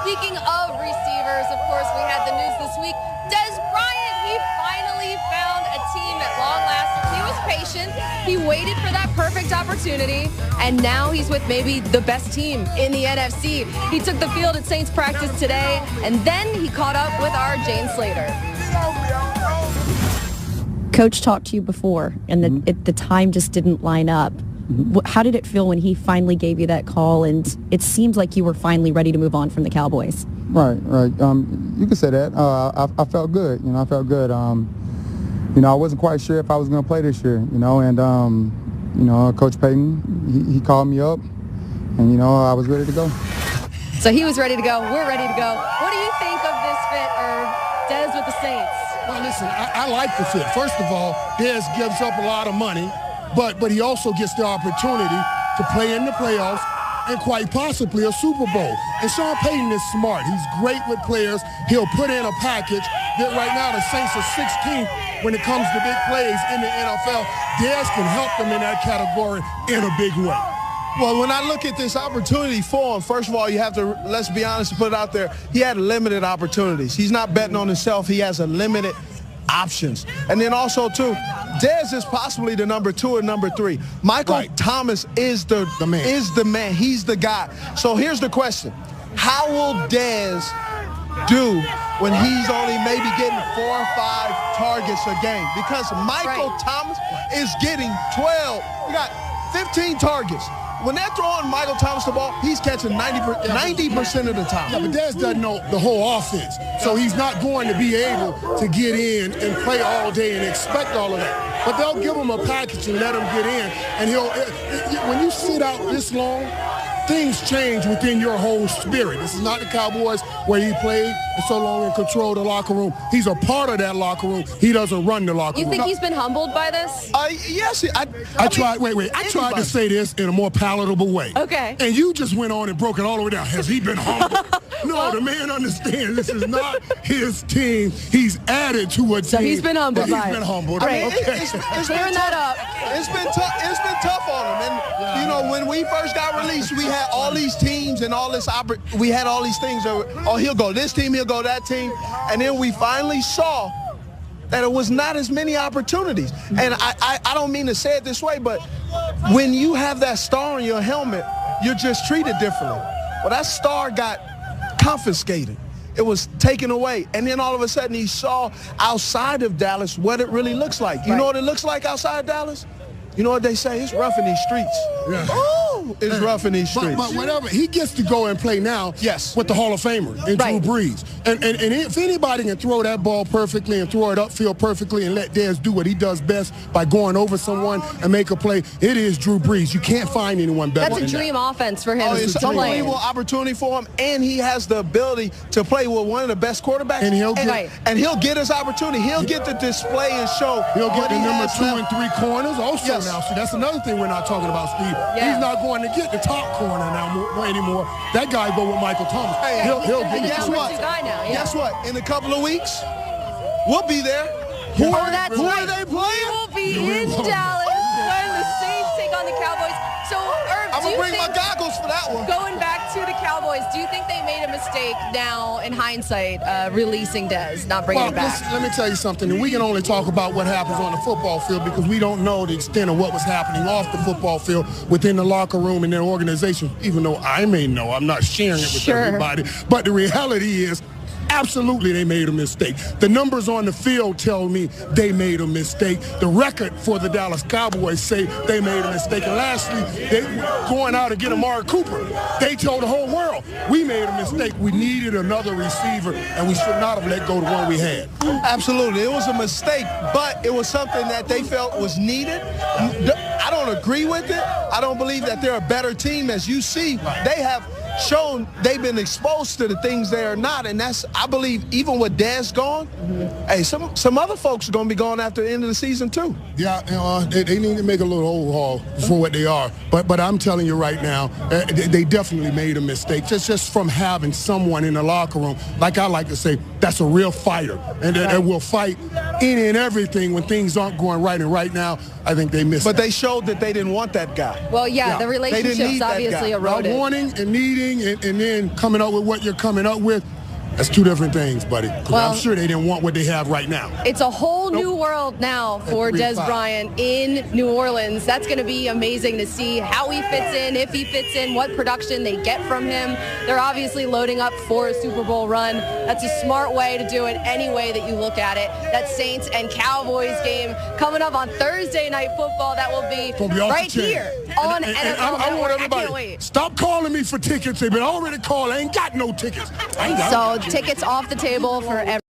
speaking of receivers, of course, we had the news this week. Dez Bryant, he finally found a team at long last. He was patient. He waited for that perfect opportunity, and now he's with maybe the best team in the NFC. He took the field at Saints practice today, and then he caught up with our Jane Slater. Coach talked to you before, and the time just didn't line up. How did it feel when he finally gave you that call, and it seems like you were finally ready to move on from the Cowboys? Right. You could say that. I felt good. I felt good. I wasn't quite sure if I was going to play this year, and, Coach Payton, he called me up, and, I was ready to go. So he was ready to go. We're ready to go. What do you think of this fit, Dez with the Saints? Well, listen, I like the fit. First of all, Dez gives up a lot of money, but he also gets the opportunity to play in the playoffs and quite possibly a Super Bowl. And Sean Payton is smart. He's great with players. He'll put in a package that right now the Saints are 16th when it comes to big plays in the NFL. Dez can help them in that category in a big way. Well, when I look at this opportunity for him, first of all, you have to, let's be honest and put it out there, he had limited opportunities. He's not betting on himself. He has a limited options. And then also, too, Dez is possibly the number 2 or number 3. Michael Thomas is the man. He's the guy. So here's the question. How will Dez do when he's only maybe getting 4 or 5 targets a game? Because Michael Thomas is getting 12. We got 15 targets. When they're throwing Michael Thomas the ball, he's catching 90% of the time. Yeah, but Dez doesn't know the whole offense. So he's not going to be able to get in and play all day and expect all of that. But they'll give him a package and let him get in. And when you sit out this long, things change within your whole spirit. This is not the Cowboys where he played and so long and controlled the locker room. He's a part of that locker room. He doesn't run the locker room. You think he's been humbled by this? Yes. I tried to say this in a more palatable way. Okay. And you just went on and broke it all the way down. Has he been humbled? No, the man understands this is not his team. He's added to a team. So he's been humbled by it. He's been humbled. Right. Okay. Clearing that up. It's been tough on him. And, when we first got released, we had all these teams and all this we had all these things. He'll go this team, he'll go that team. And then we finally saw that it was not as many opportunities. And I don't mean to say it this way, but when you have that star on your helmet, you're just treated differently. Well, that star got confiscated. It was taken away. And then all of a sudden he saw outside of Dallas what it really looks like. You know what it looks like outside Dallas? You know what they say? It's rough in these streets. Yeah. Ooh, it's rough in these streets. But whatever, he gets to go and play now with the Hall of Famer and Drew Brees. And if anybody can throw that ball perfectly and throw it upfield perfectly and let Dez do what he does best by going over someone and make a play, it is Drew Brees. You can't find anyone better than that. That's a dream offense for him. It's an unbelievable opportunity for him, and he has the ability to play with one of the best quarterbacks. And he'll get his opportunity. He'll get to display and show. He'll get the number 2 and 3 corners also now. See, that's another thing we're not talking about, Steve. Yeah. He's not going to get the top corner anymore. That guy go with Michael Thomas. He'll get the guess what? Guess what? In a couple of weeks, we'll be there. Who are they playing? We will be in Dallas when the Saints take on the Cowboys. So, Irv, I'm going to bring my goggles for that one. Going back to the Cowboys, do you think they made a mistake now, in hindsight, releasing Dez, not bringing him back? Let me tell you something. And we can only talk about what happens on the football field because we don't know the extent of what was happening off the football field within the locker room and their organization, even though I may know. I'm not sharing it with everybody. But the reality is, absolutely, they made a mistake. The numbers on the field tell me they made a mistake. The record for the Dallas Cowboys say they made a mistake. And lastly, they going out and get Amari Cooper. They told the whole world, we made a mistake. We needed another receiver, and we should not have let go of the one we had. Absolutely. It was a mistake, but it was something that they felt was needed. I don't agree with it. I don't believe that they're a better team. As you see, they have shown they've been exposed to the things they are not, and that's, I believe, even with Dez gone, hey, some other folks are going to be gone after the end of the season too. Yeah, they need to make a little overhaul for what they are. But I'm telling you right now, they definitely made a mistake. Just from having someone in the locker room, like I like to say, that's a real fighter, and that will fight any and everything when things aren't going right. And right now, I think they missed. But they showed that they didn't want that guy. Well, the relationship's obviously eroded. Wanting and needing winning and then coming up with what you're coming up with, that's two different things, buddy. Well, I'm sure they didn't want what they have right now. It's a whole new world now for Dez Bryant in New Orleans. That's going to be amazing to see how he fits in, if he fits in, what production they get from him. They're obviously loading up for a Super Bowl run. That's a smart way to do it any way that you look at it. That Saints and Cowboys game coming up on Thursday Night Football. That will be right here on NFL Network. I can't wait. Stop calling me for tickets. They've been already called. I ain't got no tickets. I ain't got tickets off the table for everyone.